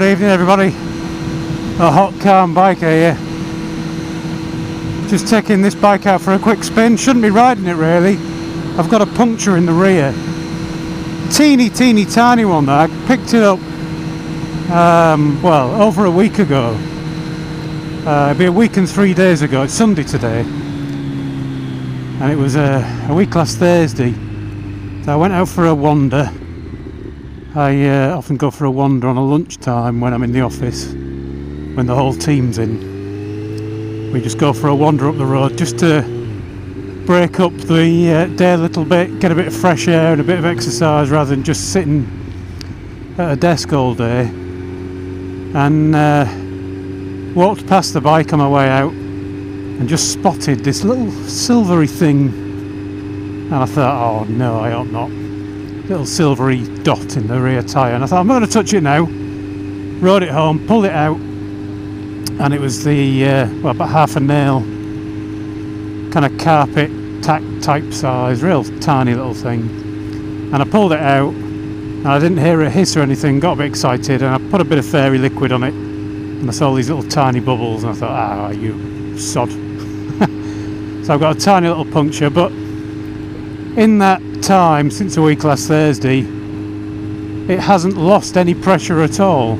Good evening everybody, a hot calm biker here. Just taking this bike out for a quick spin. Shouldn't be riding it really. I've got a puncture in the rear. Teeny tiny one though. I picked it up well over a week ago. It'll be a week and 3 days ago. It's Sunday today, and it was a week last Thursday. So I went out for a wander. I often go for a wander on a lunchtime when I'm in the office, when the whole team's in. We just go for a wander up the road just to break up the day a little bit, get a bit of fresh air and a bit of exercise rather than just sitting at a desk all day. And walked past the bike on my way out and just spotted this little silvery thing, and I thought, oh no, I hope not. Little silvery dot in the rear tyre, and I thought, I'm not going to touch it now. Rode it home, pulled it out, and it was the well, about half a nail kind of carpet tack type size, real tiny little thing. And I pulled it out and I didn't hear a hiss or anything, got a bit excited, and I put a bit of fairy liquid on it, and I saw these little tiny bubbles, and I thought, ah, you sod. So I've got a tiny little puncture, but in that time, since a week last Thursday, it hasn't lost any pressure at all.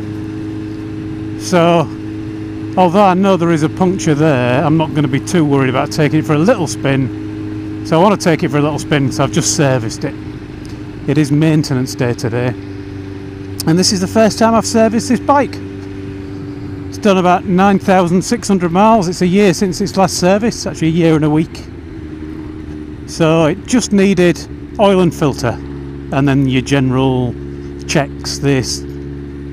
So although I know there is a puncture there, I'm not going to be too worried about taking it for a little spin. So I want to take it for a little spin, so I've just serviced it. It is maintenance day today, and this is the first time I've serviced this bike. It's done about 9,600 miles. It's a year since its last service, actually a year and a week. So it just needed oil and filter, and then your general checks, this,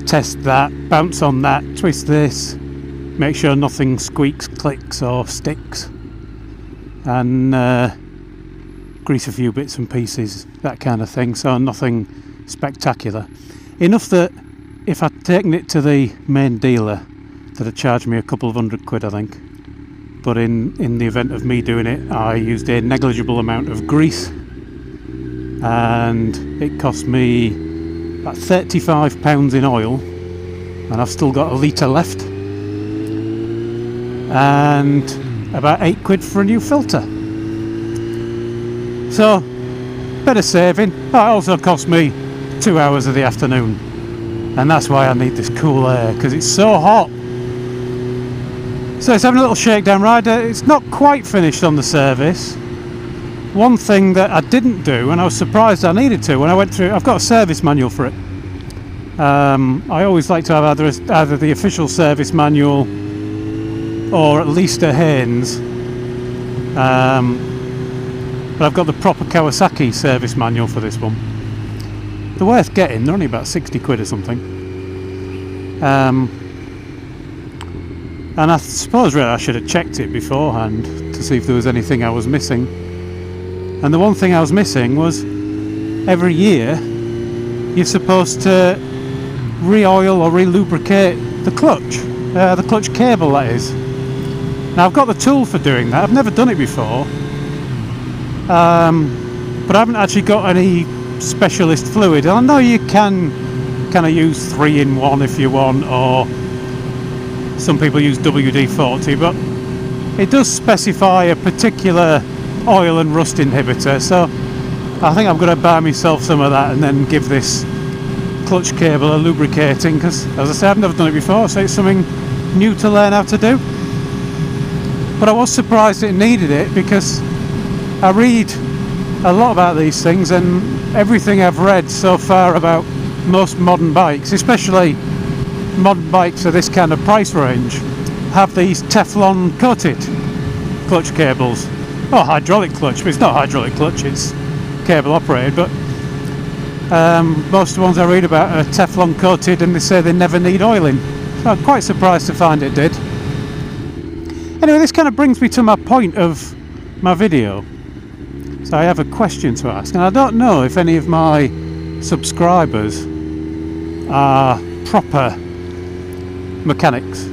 test that, bounce on that, twist this, make sure nothing squeaks, clicks or sticks, and grease a few bits and pieces, that kind of thing. So nothing spectacular. Enough that if I'd taken it to the main dealer, that'd charge me a couple of £100, I think. But in the event of me doing it, I used a negligible amount of grease, and it cost me about £35 in oil, and I've still got a litre left, and about £8 for a new filter. So better saving. That also cost me 2 hours of the afternoon, and that's why I need this cool air, because it's so hot. So it's having a little shakedown ride. It's not quite finished on the service. One thing that I didn't do, and I was surprised I needed to when I went through, I've got a service manual for it. I always like to have either the official service manual or at least a Haynes. But I've got the proper Kawasaki service manual for this one. They're worth getting. They're only about £60 or something. And I suppose really I should have checked it beforehand to see if there was anything I was missing. And the one thing I was missing was, every year you're supposed to re-oil or re-lubricate the clutch cable, that is. Now I've got the tool for doing that. I've never done it before, but I haven't actually got any specialist fluid. I know you can kind of use 3-in-1 if you want, or some people use WD-40, but it does specify a particular oil and rust inhibitor, so I think I'm going to buy myself some of that and then give this clutch cable a lubricating, because as I say, I've never done it before, so it's something new to learn how to do. But I was surprised it needed it, because I read a lot about these things, and everything I've read so far about most modern bikes, especially modern bikes of this kind of price range, have these Teflon coated clutch cables. Oh, hydraulic clutch, but it's not hydraulic clutch, it's cable operated. But most of the ones I read about are Teflon coated, and they say they never need oiling. So I'm quite surprised to find it did. Anyway, this kind of brings me to my point of my video. So I have a question to ask, and I don't know if any of my subscribers are proper mechanics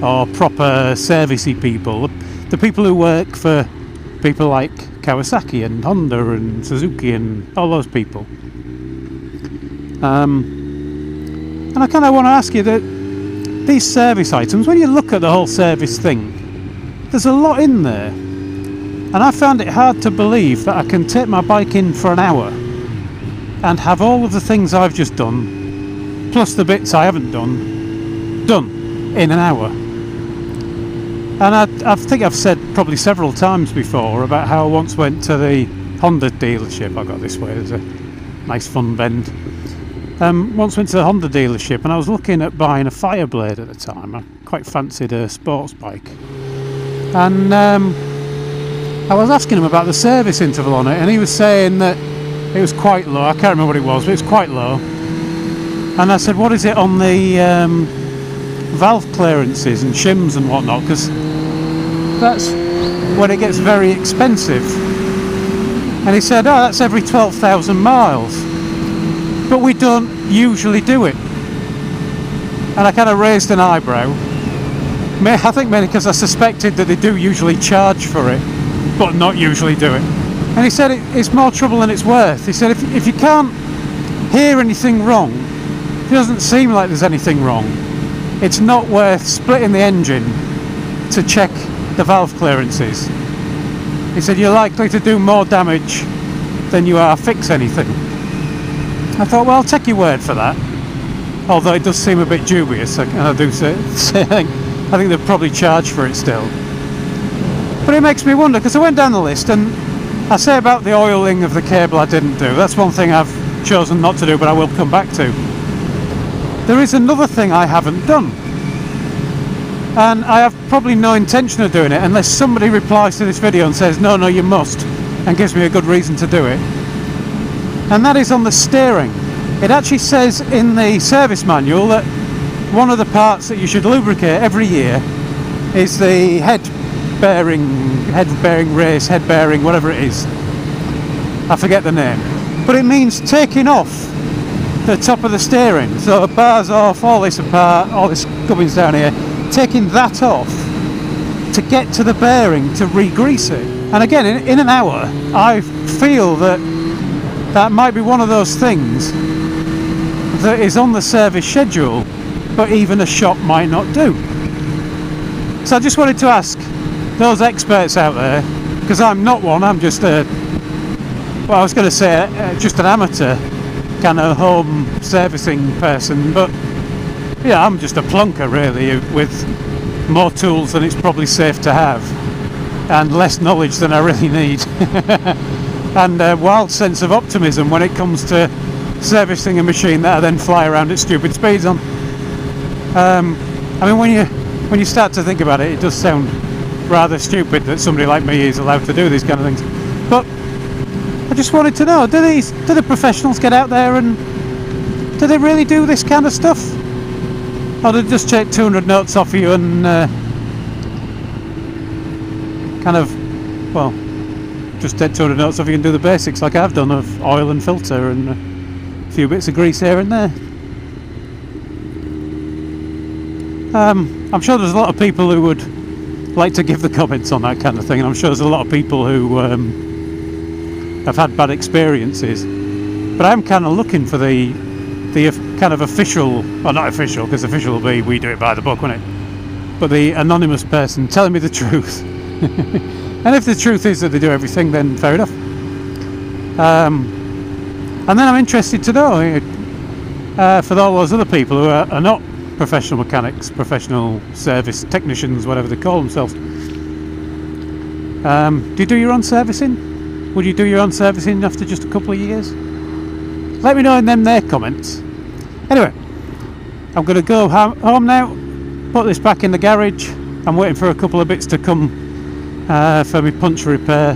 or proper servicey people, the people who work for people like Kawasaki and Honda and Suzuki and all those people. And And I kind of want to ask you that these service items, when you look at the whole service thing, there's a lot in there. And I found it hard to believe that I can take my bike in for an hour and have all of the things I've just done, plus the bits I haven't done in an hour. And I think I've said probably several times before about how I once went to the Honda dealership. I got this way, there's a nice fun bend. Once went to the Honda dealership and I was looking at buying a Fireblade at the time. I quite fancied a sports bike. And I was asking him about the service interval on it, and he was saying that it was quite low. I can't remember what it was, but it was quite low. And I said, what is it on the valve clearances and shims and whatnot? Because that's when it gets very expensive. And he said, oh, that's every 12,000 miles. But we don't usually do it. And I kind of raised an eyebrow. I think mainly because I suspected that they do usually charge for it, but not usually do it. And he said it's more trouble than it's worth. He said if you can't hear anything wrong, it doesn't seem like there's anything wrong, it's not worth splitting the engine to check the valve clearances. He said you're likely to do more damage than you are fix anything. I thought, well, I'll take your word for that, although it does seem a bit dubious. I do say I think they'll probably charge for it still. But it makes me wonder, because I went down the list and I say about the oiling of the cable I didn't do. That's one thing I've chosen not to do, but I will come back to. There is another thing I haven't done, and I have probably no intention of doing it unless somebody replies to this video and says no you must, and gives me a good reason to do it. And that is on the steering. It actually says in the service manual that one of the parts that you should lubricate every year is the head bearing race, head bearing, whatever it is. I forget the name. But it means taking off the top of the steering. So bars off, all this apart, all this gubbins down here, taking that off to get to the bearing to re-grease it. And again, in an hour, I feel that that might be one of those things that is on the service schedule, but even a shop might not do. So I just wanted to ask those experts out there, because I'm not one, I'm just I was going to say just an amateur kind of home servicing person, but yeah, I'm just a plonker really, with more tools than it's probably safe to have and less knowledge than I really need. And a wild sense of optimism when it comes to servicing a machine that I then fly around at stupid speeds on. I mean, when you start to think about it, it does sound rather stupid that somebody like me is allowed to do these kind of things. But I just wanted to know, do the professionals get out there and do they really do this kind of stuff? Or do they just take 200 notes off you and just take 200 notes off you and do the basics like I've done of oil and filter and a few bits of grease here and there? I'm sure there's a lot of people who would like to give the comments on that kind of thing, and I'm sure there's a lot of people who have had bad experiences, but I'm kind of looking for the kind of official, well, not official, because official will be we do it by the book, won't it, but the anonymous person telling me the truth. And if the truth is that they do everything, then fair enough. And then I'm interested to know, for all those other people who are not professional mechanics, professional service technicians, whatever they call themselves, do you do your own servicing? Would you do your own servicing after just a couple of years? Let me know in their comments. Anyway, I'm going to go home now, put this back in the garage. I'm waiting for a couple of bits to come for my puncture repair,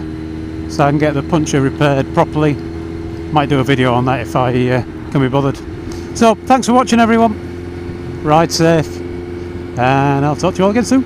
so I can get the puncture repaired properly. Might do a video on that if I can be bothered. So thanks for watching everyone, ride safe, and I'll talk to you all again soon.